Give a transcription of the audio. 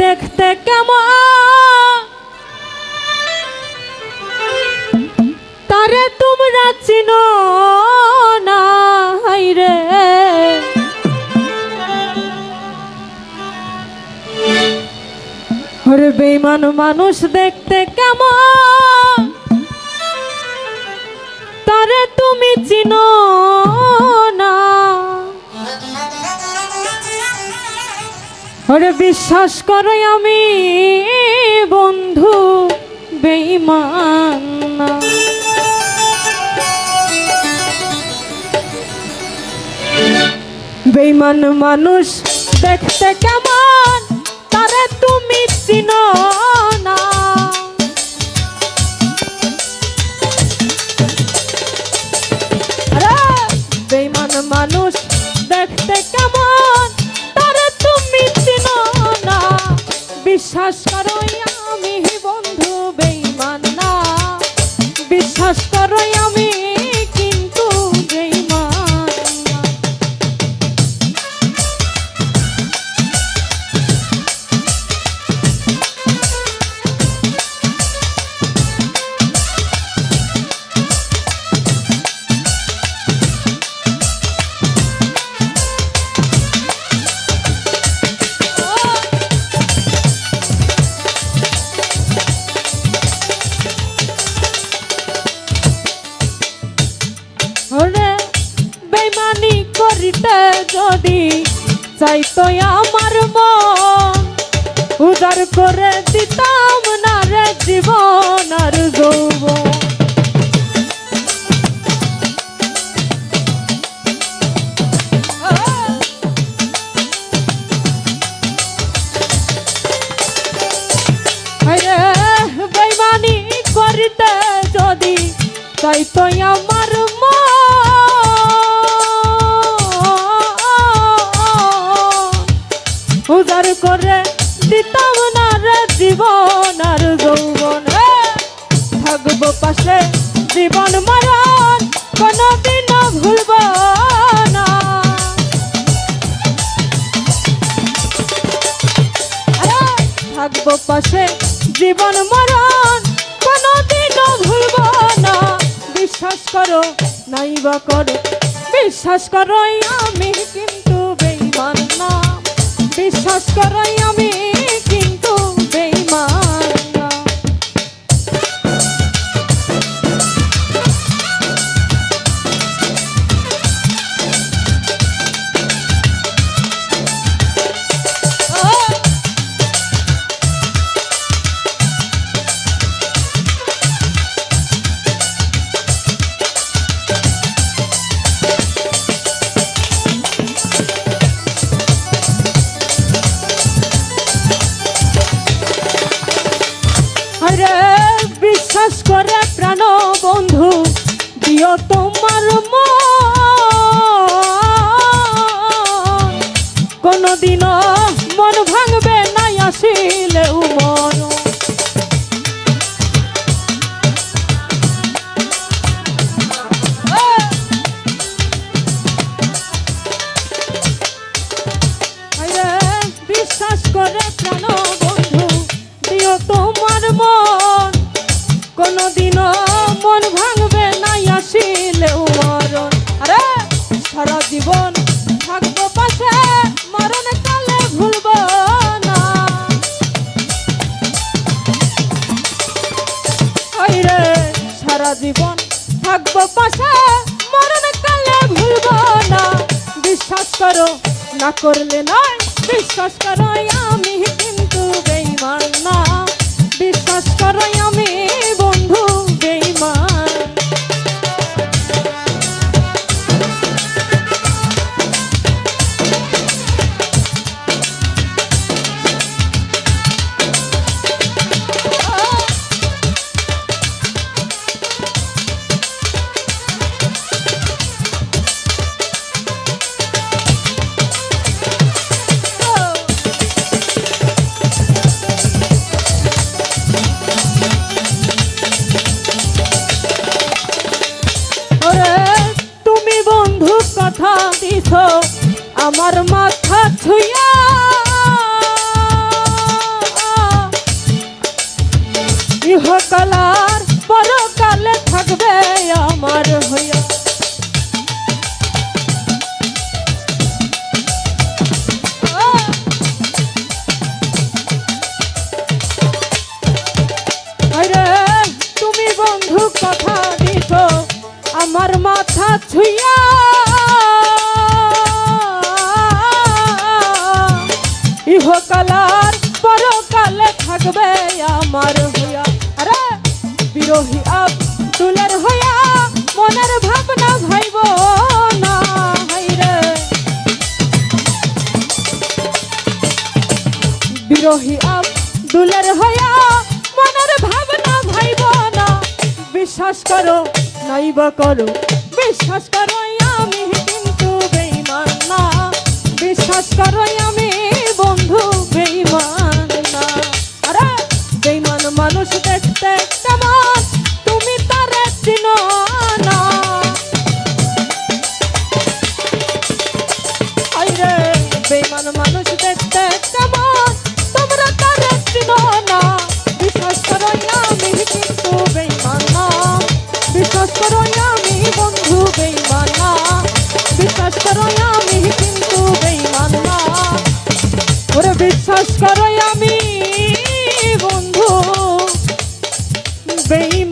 দেখতে কেমন তারে তোমরা চিনো না রে। ওরে বেঈমান মানুষ দেখতে কেমন তারে তুমি চিনো না। ওরে বিশ্বাস করো আমি বন্ধু বেঈমান না। বেঈমান মানুষ দেখতে কেমন তারে তুমি চিনো না। বেঈমান মানুষ দেখতে কেমন তারে তুমি চিনো না। বিশ্বাস করো আমি বন্ধু বেঈমান না। বিশ্বাস করো আমি কিন্তু বেঈমান না। বেঈমানি করিতে যদি চাইতো আমার মন উদার করে দিতাম না রে জীবন আর যৌবন। বেঈমানি করিতে যদি চাইতো আমার উদার করে দিতাম না রে জীবন আর যৌবন। থাকবো পাশে জীবন মরণ কোনদিনও ভুলব না। থাকবো পাশে জীবন মরণ কোনদিনও ভুলব না। বিশ্বাস করো নাই বা করো বিশ্বাস করো আমি কিন্তু বেঈমান না। বিশ্বাস করো আমি কিন্তু বেঈমান না। বিশ্বাস করে প্রাণ বন্ধু দিও তোমার মন কোনদিনও মন ভাঙবে না আসিলেও মন। বিশ্বাস করে প্রাণ বন্ধু দিও তোমার মন কোনদিনও মন ভাঙবে না আসিলেও মরণ। আরে সারা জীবন থাকবো পাশে মরণ কালে ভুলব না। রে সারা জীবন থাকবো পাশে মরণ কালে ভুলব না। বিশ্বাস করো না করলে নয় বিশ্বাস করো আমি কিন্তু বেঈমান না। বিশ্বাস করো আমি বন্ধু বেঈমান। ইহকালার পরকালে থাকবে আমার হইয়া। আরে তুমি বন্ধু কথা দিছ আমার মাথা ছুঁয়া, ইহকালার পরকালে থাকবে আমার হইয়া। আরে বিরোহী আব্দুলের হইয়া মনের ভাবনা ভাইব না, হাইরে বিরোহী আব্দুলের হইয়া মনের ভাবনা ভাইব না। বিশ্বাস করো নাইবা করো, বিশ্বাস করো আমি কিন্তু বেঈমান না, বিশ্বাস করো আমি বন্ধু বেঈমান না। আরে বেঈমান মানুষ দেখতে কেমন তুমি তারে চিনো না, আরে বেঈমান মানুষ দেখতে কেমন তোমরা তারে চিনো না। বিশ্বাস করো আমি কিন্তু বেঈমান না, বিশ্বাস করো আমি বন্ধু বেঈমান না, বিশ্বাস করো আমি কিন্তু বেঈমান না। ওরে বিশ্বাস করো আমি বন্ধু বেঈমান।